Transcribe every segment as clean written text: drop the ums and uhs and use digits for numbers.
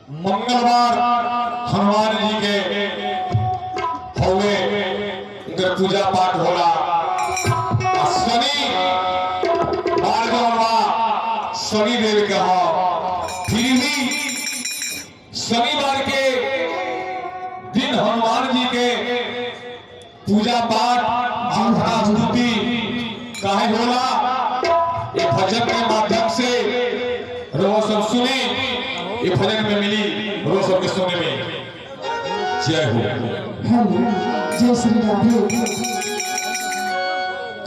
मंगलवार हनुमान जी के होवे उनके पूजा पाठ होला। शनि शनि देव के हो, फिर भी शनिवार के दिन हनुमान जी के पूजा पाठ आराधना स्तुति काहे होला, ये भजन के माध्यम से रोज सब सुने, ये भजन में मिली रोज सबके सुनने में। जय हो। जय श्री राधे।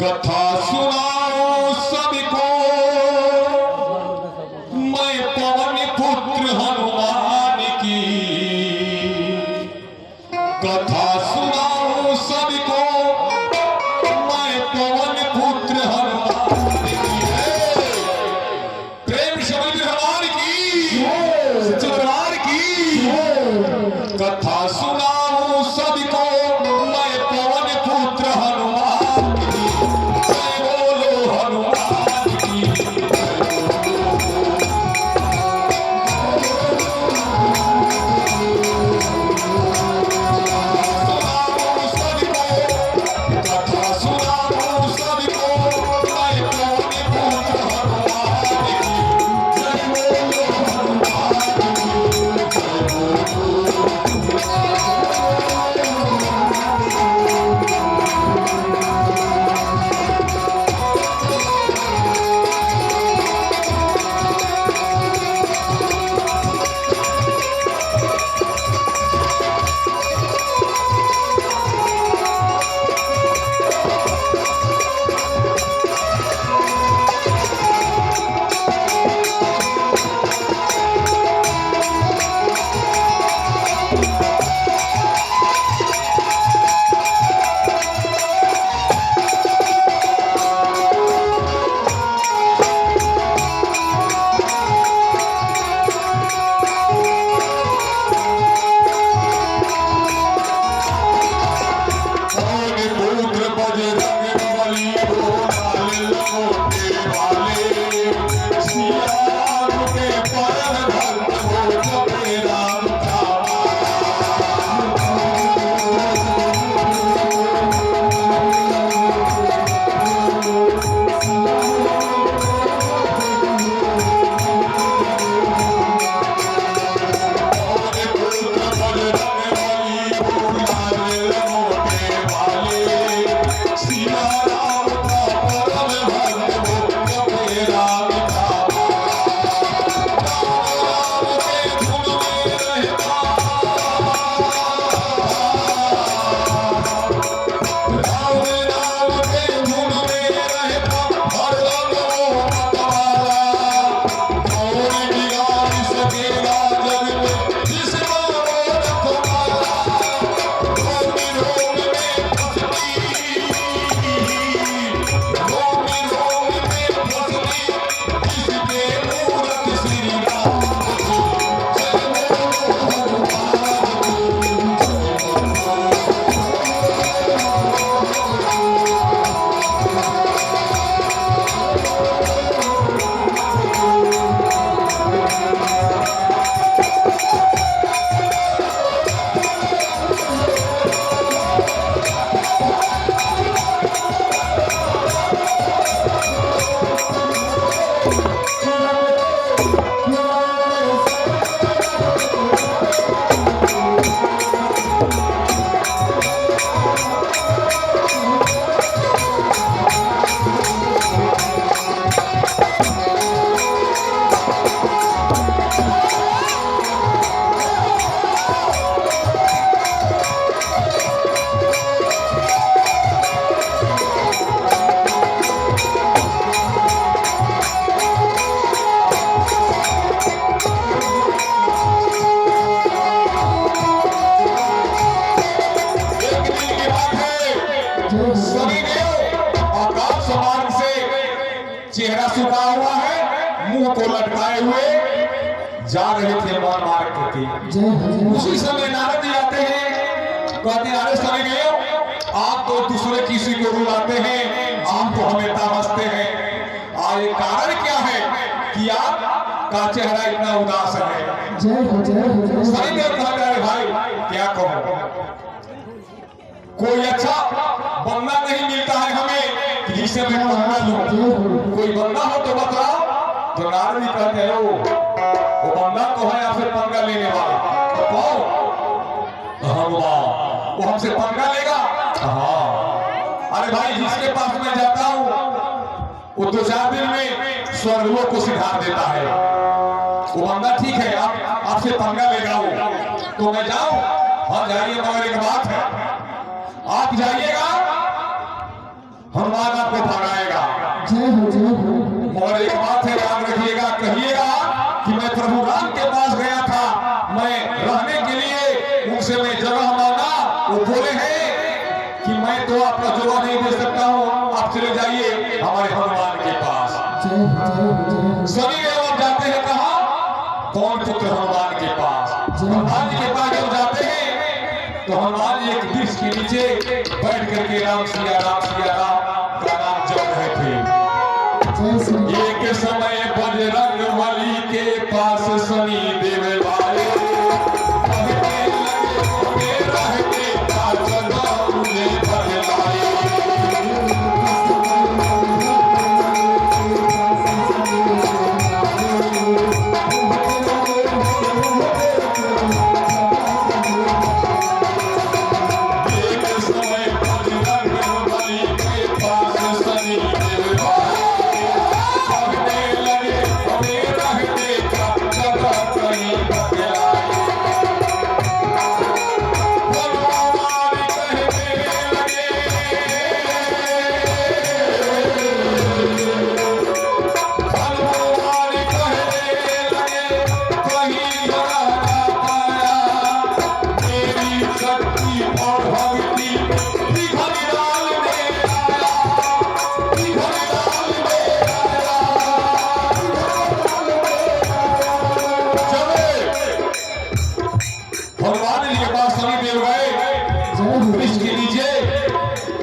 कथा सुनाओ सबको मैं पवन पुत्र हनुमान की, कथा सुनाओ सबको मैं पवन पुत्र हनुमान की। प्रेम शब्द हनुमान की, दरबार की। कथा सुनाओ सबको मैं पवन पुत्र हनुमान की। जय बोलो हनुमान की। चेहरा सूखा हुआ है, मुंह को लटकाए हुए जा रहे थे मार मार करके। उसी समय नारद जी आते हैं, कहते हैं अरे समय गए, आप तो दूसरे किसी को रुलाते हैं, आप तो हमें तामसते हैं। आज कारण क्या है कि आपका चेहरा इतना उदास है? जय हो जय हो जय हो। शनिदेव कहते हैं भाई क्या कहूं, कोई अच्छा बंदा नहीं मिलता है हमें जिसे मैं पंगा लूं। कोई बंदा हो तो बताओ। तो नारद जी कहते हैं वो बंदा तो है आपसे पंगा लेने वाला, तो कौन? हनुमान। वो हमसे पंगा लेगा? हाँ। अरे भाई जिसके पास मैं जाता हूँ वो 2-4 दिन में स्वर्गलोक को सिधार देता है। वो बंदा ठीक है, आपसे पंगा लेगा वो, तो मैं जाऊं? हाँ जाइए, मगर एक बात है, आप जाइएगा हनुमान आपको भगाएगा। जय हो जय हो। मगर एक बात है, याद रखिएगा, कहिएगा कि मैं प्रभु राम के पास गया था, मैं रहने के लिए उनसे मैं जगह मांगा, वो बोले हैं कि मैं तो आपका जगह नहीं दे सकता हूँ, आप चले जाइए हमारे हनुमान के पास। जय हो जय हो जय हो। शनिदेव आप जाते हैं कहाँ? कौन पुत्र? हनुमान के पास। हनुमान जी के पास जब जाते हैं तो हनुमान जी एक वृक्ष के नीचे बैठ करके राम सिया राम का नाम जप रहे थे। जय श्री एक समय बजरंग बली के पास शनि देव आए, कहने लगे मेरा बेटा जगा मुझे बदलाए।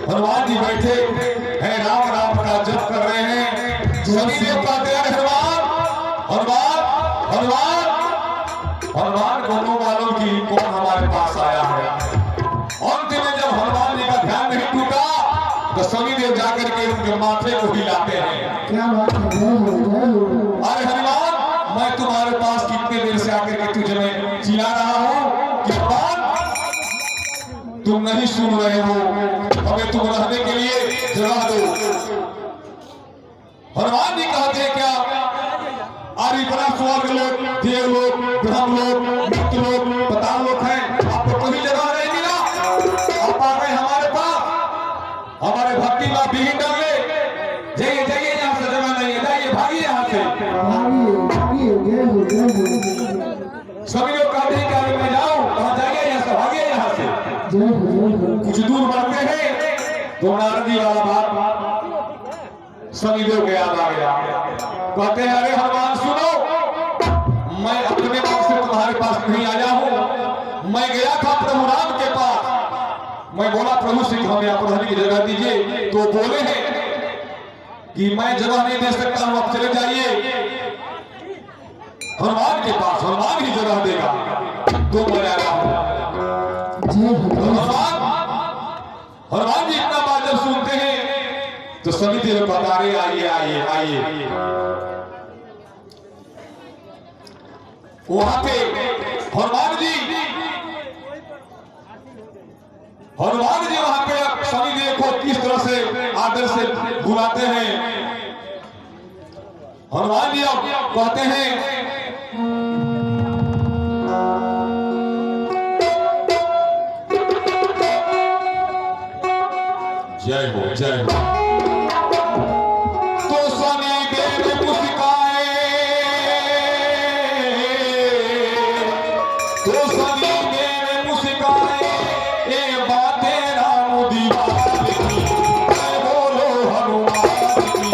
हनुमान जी बैठे हैं, राम राम का जप कर रहे हैं। शनिदेव कहते हैं हनुमान हनुमान हनुमान हनुमान को नो मालूम कि कौन हमारे पास आया है। अंत में जब हनुमान जी का ध्यान नहीं टूटा तो शनिदेव जाकर के उनके माथे को हिलाते हैं। क्या बात है। जय हो जय हो। अरे हनुमान, मैं तुम्हारे पास कितने देर से आकर के तुझे मैं चिल्ला रहा हूँ कि हनुमान तुम नहीं सुन रहे हो, हमें तुम रहने के लिए जगह दो। हनुमान जी कहते हैं क्या? अरे इतना स्वर्ग लोक, देवलोक, ब्रह्मलोक, मृत्युलोक, पाताल लोक है, आपको कोई जगह नहीं मिला। आप आ गए हमारे पास, हमारे भक्ति में बिघिन डाले। जाइए जाइए, यहाँ से जगह नहीं है, जाइए भागिए यहाँ से। भागिए जय हो जय हो। सभी लोग कहते हैं कि मैं जाऊँ, कहाँ जाइए? यहाँ से भागिए यहाँ से। जय हो जय हो। कुछ दूर बढ़ते हैं तो नारद जी वाला बात शनिदेव को याद आ गया। कहते हैं अरे हनुमान सुनो, मैं अपने मन से तुम्हारे पास नहीं आया हूँ, मैं गया था प्रभु राम के पास। मैं बोला प्रभु से कि हमें आप रहने की जगह दीजिए, तो बोले हैं कि मैं जगह नहीं दे सकता हूँ, आप चले जाइए हनुमान के पास, हनुमान ही जगह देगा। तो मैं आया हूँ। हनुमान जी इतना बात जब सुनते हैं तो शनिदेव बता रहे आइए आइए आइए। वहां पे हनुमान जी वहां पे शनिदेव को किस तरह से आदर से बुलाते हैं। हनुमान जी अब कहते हैं जय हो जय हो। तो शनिदेव मुस्काए, तो शनिदेव मुस्काए, ये बातें राम दीवार की, बोलो हनुमान की।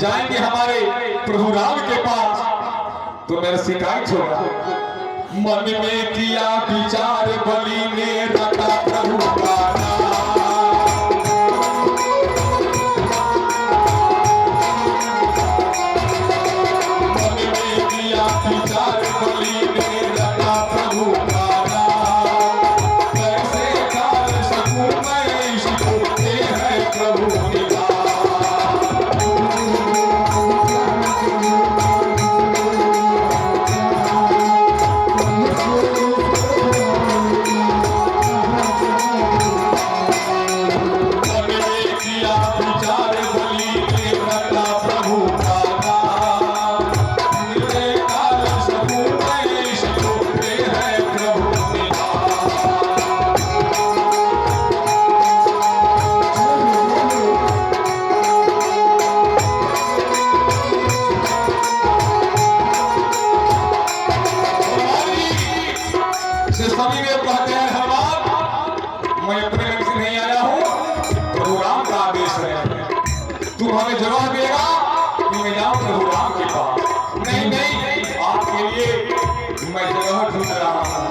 जाएंगे हमारे प्रभु राम के पास तो मेरा शिकायत होगा। मन में किया विचार बलि ने रखा प्रभु का नाम। मन में किया विचार बलि ने रखा प्रभु का नाम। कैसे काल सकूं मैं इसको, ये है प्रभु निवास। तू हमें जवाब देगा कि मैं जाऊं प्रभु राम के पास। नहीं नहीं, आपके लिए मैं जगह ढूंढ रहा हूं।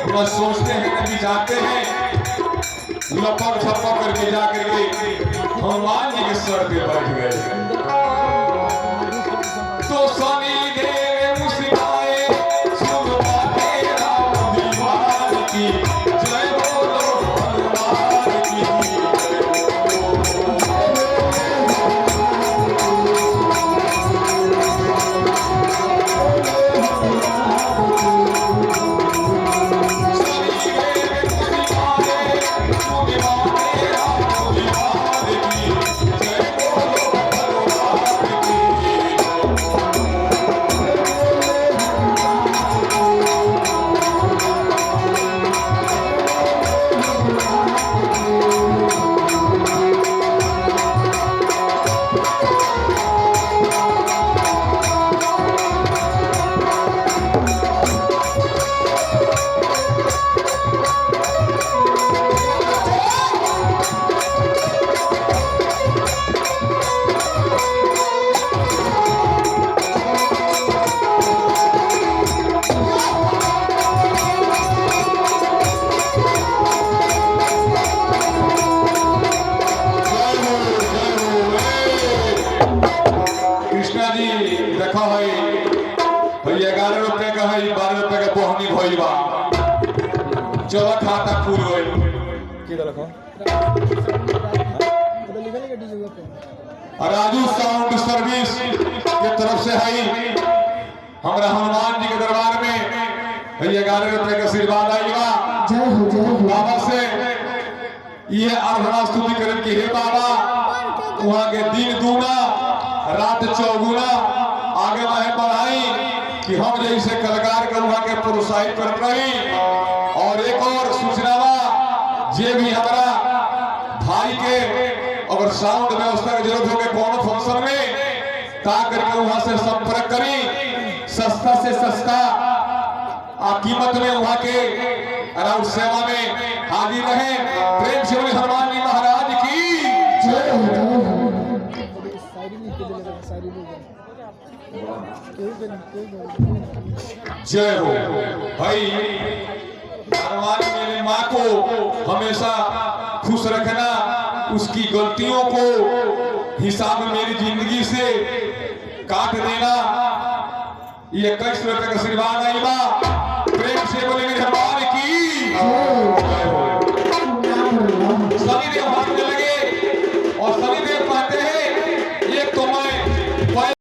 बस सोचते हैं कभी जाते हैं, लपक झपक करके जा करके हनुमान जी के सर पे बैठ गए। तो शनि देव मुस्काए, सुन बातें राम दीवार की, जय बोलो हनुमान की जय बोलो। चलो खाता फूल गई राजू साउंड सर्विस के तरफ से है हमारा हनुमान जी के दरबार में 11 रुपए का आशीर्वाद आएगा बाबा से। ये आराधना स्तुति करें कि हे बाबा वहां के दिन दूना रात चौगुना आगे बढ़े बढ़ाई कि हम जैसे कलाकार के वहां के प्रोत्साहित कर रही। और एक और सूचना जे भी हमारा भाई के अगर साउंड व्यवस्था की जरूरत होगी कौन फंक्शन में ता करके वहां से संपर्क करी। सस्ता से सस्ता कीमत में वहां के अराउंड सेवा में हाजिर रहे। प्रेम से हनुमान जी महाराज की जय। जय हो भाई। भगवान मेरी माँ को हमेशा खुश रखना, उसकी गलतियों को हिसाब मेरी जिंदगी से काट देना। ये 21 रुपए का आशीर्वाद आई बा, प्रेम से बोलेंगे धन्यवाद।